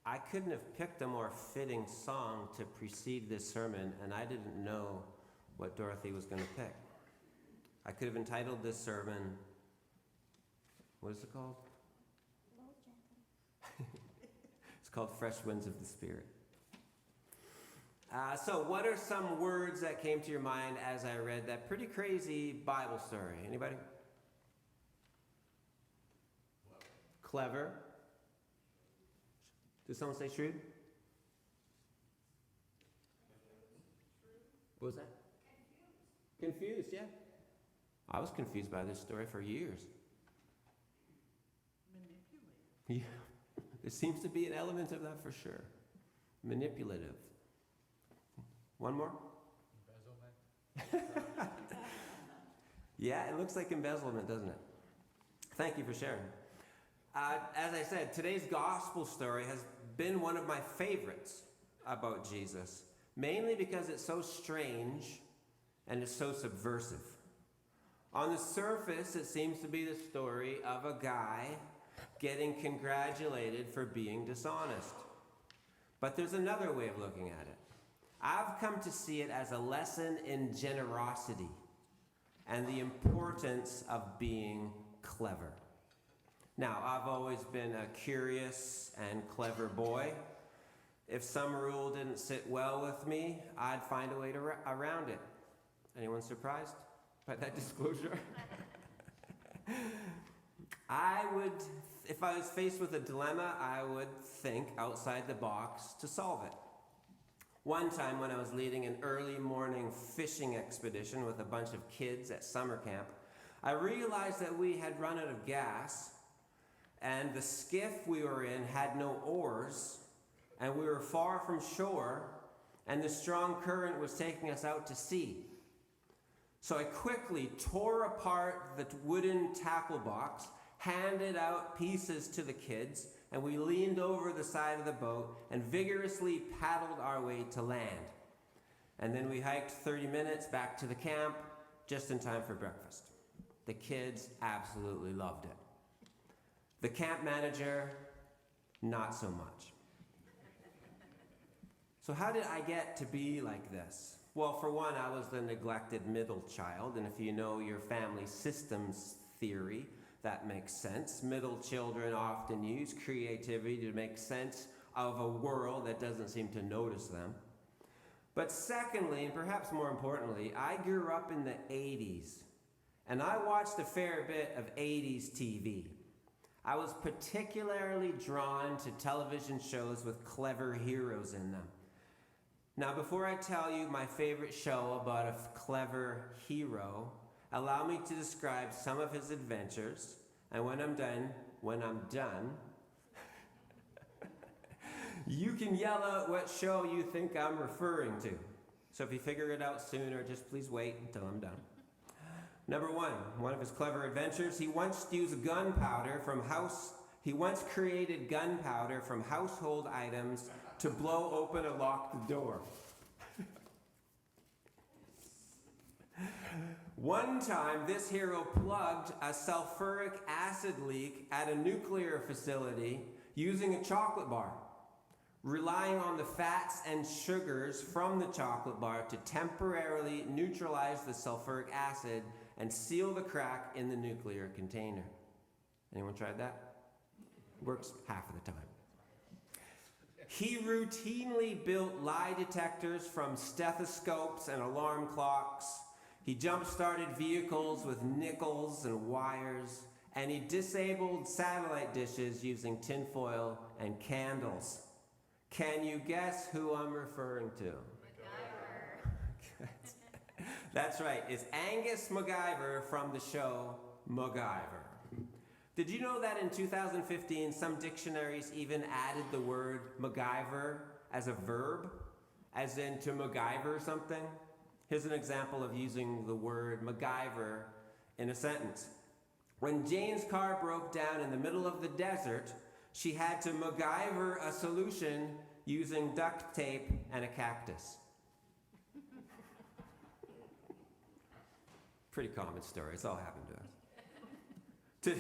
I couldn't have picked a more fitting song to precede this sermon, and I didn't know what Dorothy was going to pick. I could have entitled this sermon, what is it called? It's called Fresh Winds of the Spirit. So what are some words that came to your mind as I read that pretty crazy Bible story? Anybody? Clever. Did someone say shrewd? What was that? Confused, yeah. I was confused by this story for years. Manipulative. Yeah. There seems to be an element of that for sure. Manipulative. One more? Embezzlement. Yeah, it looks like embezzlement, doesn't it? Thank you for sharing. As I said, today's gospel story has been one of my favorites about Jesus, mainly because it's so strange and it's so subversive. On the surface, it seems to be the story of a guy getting congratulated for being dishonest. But there's another way of looking at it. I've come to see it as a lesson in generosity and the importance of being clever. Now, I've always been a curious and clever boy. If some rule didn't sit well with me, I'd find a way around it. Anyone surprised by that disclosure? If I was faced with a dilemma, I would think outside the box to solve it. One time when I was leading an early morning fishing expedition with a bunch of kids at summer camp, I realized that we had run out of gas, and the skiff we were in had no oars, and we were far from shore, and the strong current was taking us out to sea. So I quickly tore apart the wooden tackle box, handed out pieces to the kids, and we leaned over the side of the boat and vigorously paddled our way to land. And then we hiked 30 minutes back to the camp, just in time for breakfast. The kids absolutely loved it. The camp manager, not so much. So how did I get to be like this? Well, for one, I was the neglected middle child, and if you know your family systems theory, that makes sense. Middle children often use creativity to make sense of a world that doesn't seem to notice them. But secondly, and perhaps more importantly, I grew up in the 80s, and I watched a fair bit of 80s TV. I was particularly drawn to television shows with clever heroes in them. Now, before I tell you my favorite show about a clever hero, allow me to describe some of his adventures, and when I'm done, you can yell out what show you think I'm referring to. So if you figure it out sooner, just please wait until I'm done. Number one of his clever adventures, he once created gunpowder from household items to blow open a locked door. One time, this hero plugged a sulfuric acid leak at a nuclear facility using a chocolate bar, relying on the fats and sugars from the chocolate bar to temporarily neutralize the sulfuric acid and seal the crack in the nuclear container. Anyone tried that? Works half of the time. He routinely built lie detectors from stethoscopes and alarm clocks. He jump-started vehicles with nickels and wires, and he disabled satellite dishes using tinfoil and candles. Can you guess who I'm referring to? Macgyver. That's right. It's Angus Macgyver from the show Macgyver. Did you know that in 2015, some dictionaries even added the word Macgyver as a verb, as in to MacGyver something? Here's an example of using the word Macgyver in a sentence. When Jane's car broke down in the middle of the desert, she had to Macgyver a solution using duct tape and a cactus. Pretty common story. It's all happened to us.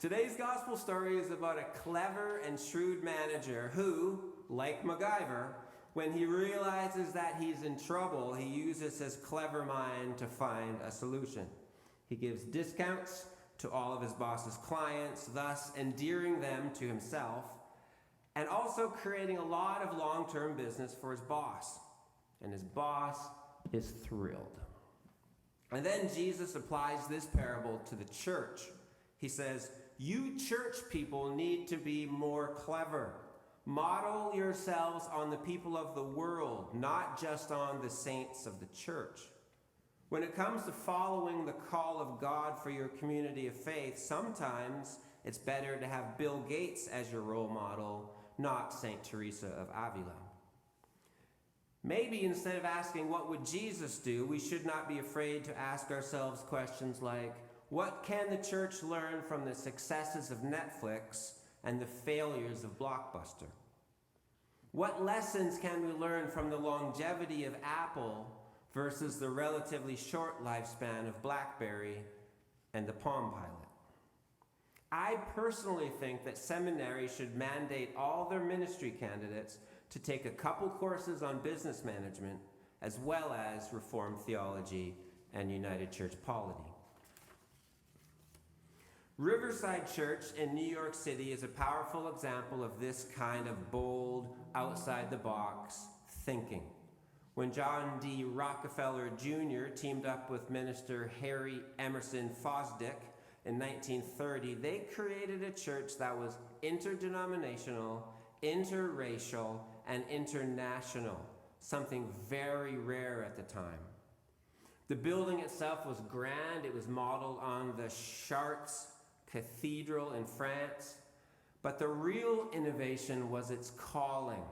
Today's gospel story is about a clever and shrewd manager who, like Macgyver, when he realizes that he's in trouble, he uses his clever mind to find a solution. He gives discounts to all of his boss's clients, thus endearing them to himself, and also creating a lot of long-term business for his boss. And his boss is thrilled. And then Jesus applies this parable to the church. He says, "You church people need to be more clever. Model yourselves on the people of the world, not just on the saints of the church. When it comes to following the call of God for your community of faith, sometimes it's better to have Bill Gates as your role model, not St. Teresa of Avila." Maybe instead of asking what would Jesus do, we should not be afraid to ask ourselves questions like, what can the church learn from the successes of Netflix and the failures of Blockbuster? What lessons can we learn from the longevity of Apple versus the relatively short lifespan of BlackBerry and the Palm Pilot? I personally think that seminaries should mandate all their ministry candidates to take a couple courses on business management, as well as Reformed theology and United Church polity. Riverside Church in New York City is a powerful example of this kind of bold, outside-the-box thinking. When John D. Rockefeller Jr. teamed up with minister Harry Emerson Fosdick in 1930, they created a church that was interdenominational, interracial, and international, something very rare at the time. The building itself was grand. It was modeled on the Chartres Cathedral in France, but the real innovation was its calling.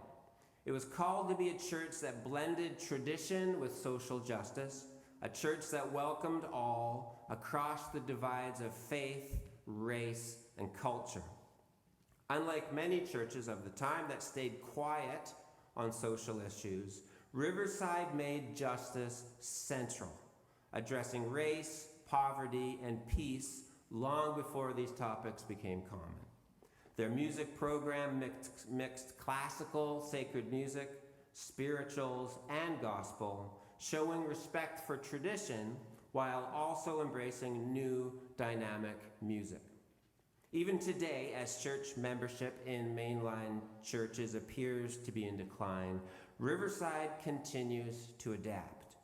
It was called to be a church that blended tradition with social justice, a church that welcomed all across the divides of faith, race, and culture. Unlike many churches of the time that stayed quiet on social issues, Riverside made justice central, addressing race, poverty, and peace long before these topics became common. Their music program mixed classical, sacred music, spirituals, and gospel, showing respect for tradition while also embracing new, dynamic music. Even today, as church membership in mainline churches appears to be in decline, Riverside continues to adapt,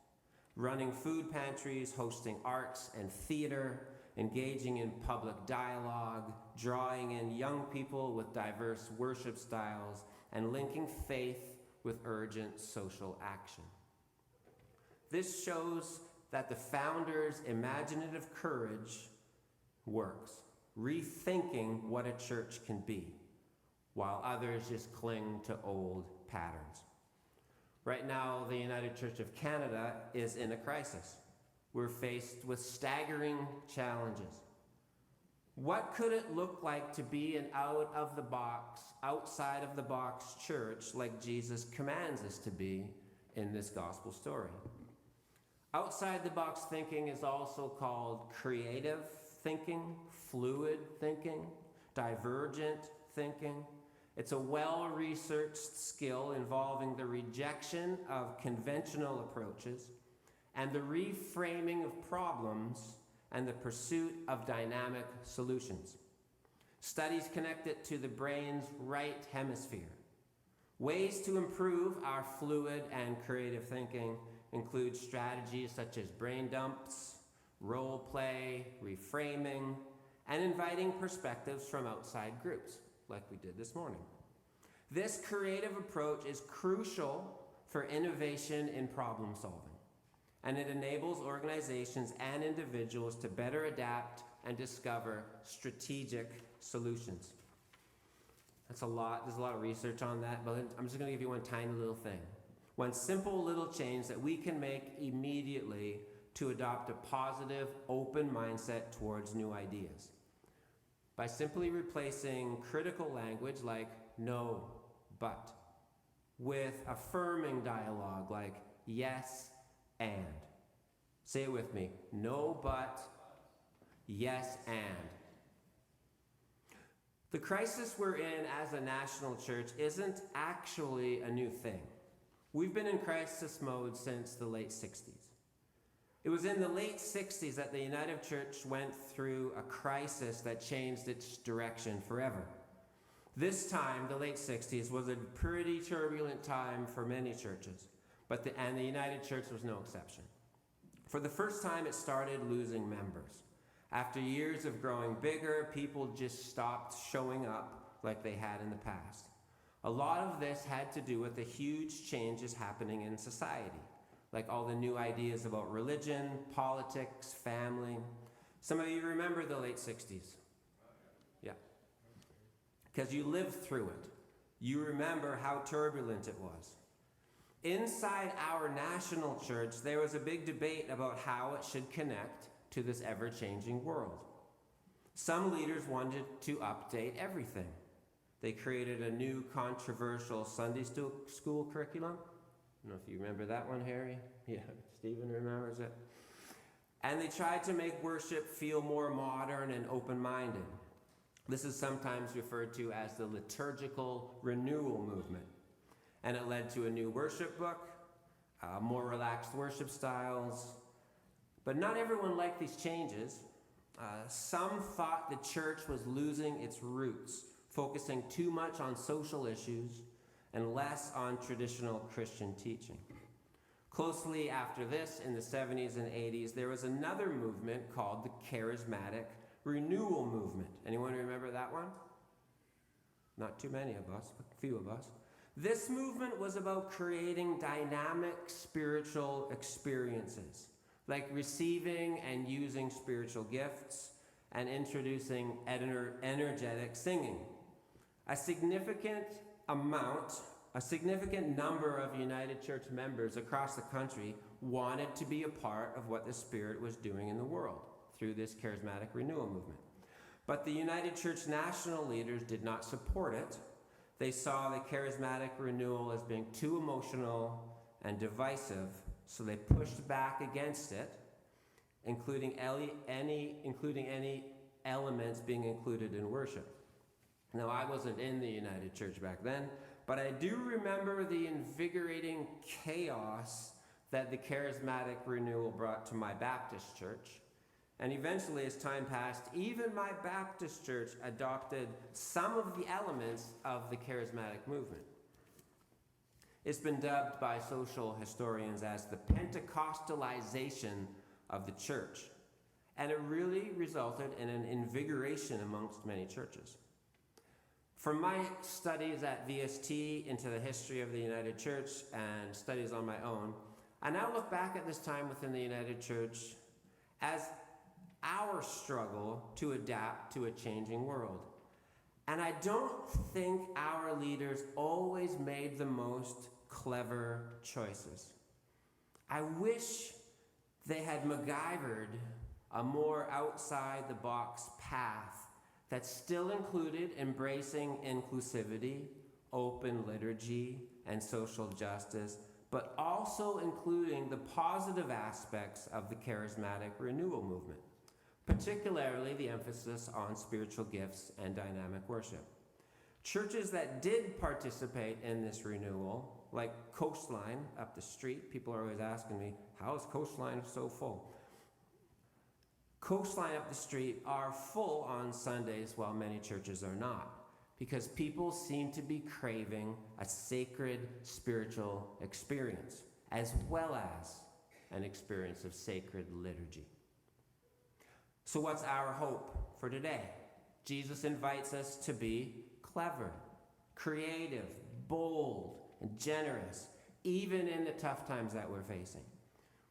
running food pantries, hosting arts and theater, engaging in public dialogue, drawing in young people with diverse worship styles, and linking faith with urgent social action. This shows that the founders' imaginative courage works, rethinking what a church can be, while others just cling to old patterns. Right now, the United Church of Canada is in a crisis. We're faced with staggering challenges. What could it look like to be an outside of the box church like Jesus commands us to be in this gospel story? Outside the box thinking is also called creative thinking, fluid thinking, divergent thinking. It's a well-researched skill involving the rejection of conventional approaches and the reframing of problems and the pursuit of dynamic solutions. Studies connect it to the brain's right hemisphere. Ways to improve our fluid and creative thinking include strategies such as brain dumps, role play, reframing, and inviting perspectives from outside groups, like we did this morning. This creative approach is crucial for innovation in problem solving, and it enables organizations and individuals to better adapt and discover strategic solutions. That's a lot. There's a lot of research on that, but I'm just going to give you one tiny little thing. One simple little change that we can make immediately to adopt a positive, open mindset towards new ideas. By simply replacing critical language like no, but, with affirming dialogue like yes, and. Say it with me. No, but, yes, and. The crisis we're in as a national church isn't actually a new thing. We've been in crisis mode since the late 60s. It was in the late 60s that the United Church went through a crisis that changed its direction forever. This time, the late 60s, was a pretty turbulent time for many churches, and the United Church was no exception. For the first time, it started losing members. After years of growing bigger, people just stopped showing up like they had in the past. A lot of this had to do with the huge changes happening in society, like all the new ideas about religion, politics, family. Some of you remember the late 60s. Yeah. Because you lived through it. You remember how turbulent it was. Inside our national church, there was a big debate about how it should connect to this ever-changing world. Some leaders wanted to update everything. They created a new controversial Sunday school curriculum. I don't know if you remember that one, Harry. Yeah, Stephen remembers it. And they tried to make worship feel more modern and open-minded. This is sometimes referred to as the liturgical renewal movement. And it led to a new worship book, more relaxed worship styles. But not everyone liked these changes. Some thought the church was losing its roots, focusing too much on social issues and less on traditional Christian teaching. Closely after this, in the 70s and 80s, there was another movement called the Charismatic Renewal Movement. Anyone remember that one? Not too many of us, but a few of us. This movement was about creating dynamic spiritual experiences, like receiving and using spiritual gifts and introducing energetic singing. A significant number of United Church members across the country wanted to be a part of what the Spirit was doing in the world through this charismatic renewal movement. But the United Church national leaders did not support it. They saw the charismatic renewal as being too emotional and divisive, so they pushed back against it, including any elements being included in worship. Now, I wasn't in the United Church back then, but I do remember the invigorating chaos that the charismatic renewal brought to my Baptist church. And eventually, as time passed, even my Baptist church adopted some of the elements of the charismatic movement. It's been dubbed by social historians as the Pentecostalization of the church. And it really resulted in an invigoration amongst many churches. From my studies at VST into the history of the United Church and studies on my own, I now look back at this time within the United Church as our struggle to adapt to a changing world. And I don't think our leaders always made the most clever choices. I wish they had Macgyvered a more outside-the-box path that still included embracing inclusivity, open liturgy, and social justice, but also including the positive aspects of the charismatic renewal movement, particularly the emphasis on spiritual gifts and dynamic worship. Churches that did participate in this renewal, like Coastline up the street, people are always asking me, how is Coastline so full? Coastline up the street are full on Sundays while many churches are not, because people seem to be craving a sacred spiritual experience, as well as an experience of sacred liturgy. So what's our hope for today? Jesus invites us to be clever, creative, bold, and generous, even in the tough times that we're facing.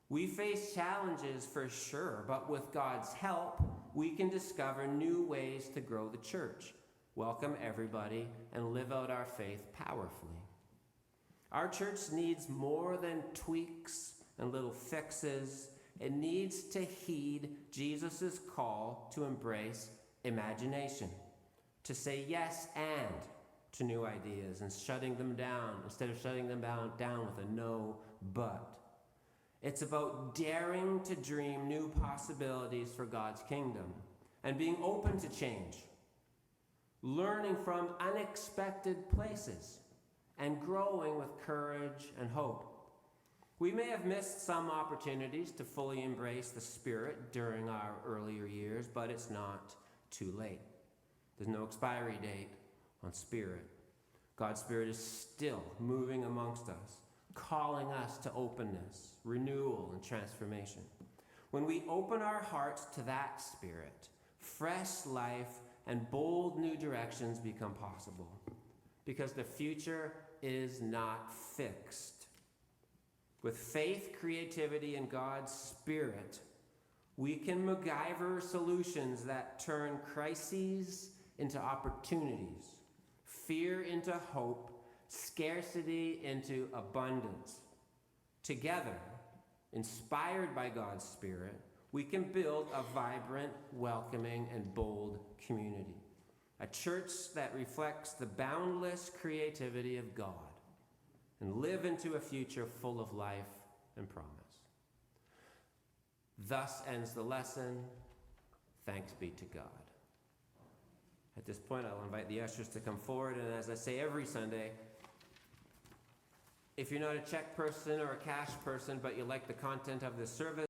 We face challenges for sure, but with God's help, we can discover new ways to grow the church, welcome everybody, and live out our faith powerfully. Our church needs more than tweaks and little fixes. It needs to heed Jesus' call to embrace imagination, to say yes and to new ideas and shutting them down instead of shutting them down with a no but. It's about daring to dream new possibilities for God's kingdom and being open to change. learning from unexpected places, and growing with courage and hope. We may have missed some opportunities to fully embrace the Spirit during our earlier years, but it's not too late. There's no expiry date on Spirit. God's Spirit is still moving amongst us, calling us to openness, renewal, and transformation. When we open our hearts to that Spirit, fresh life and bold new directions become possible, because the future is not fixed. With faith, creativity, and God's Spirit, we can Macgyver solutions that turn crises into opportunities, fear into hope, scarcity into abundance. Together, inspired by God's Spirit, we can build a vibrant, welcoming, and bold community. A church that reflects the boundless creativity of God and live into a future full of life and promise. Thus ends the lesson. Thanks be to God. At this point, I'll invite the ushers to come forward, and as I say every Sunday, if you're not a check person or a cash person, but you like the content of this service,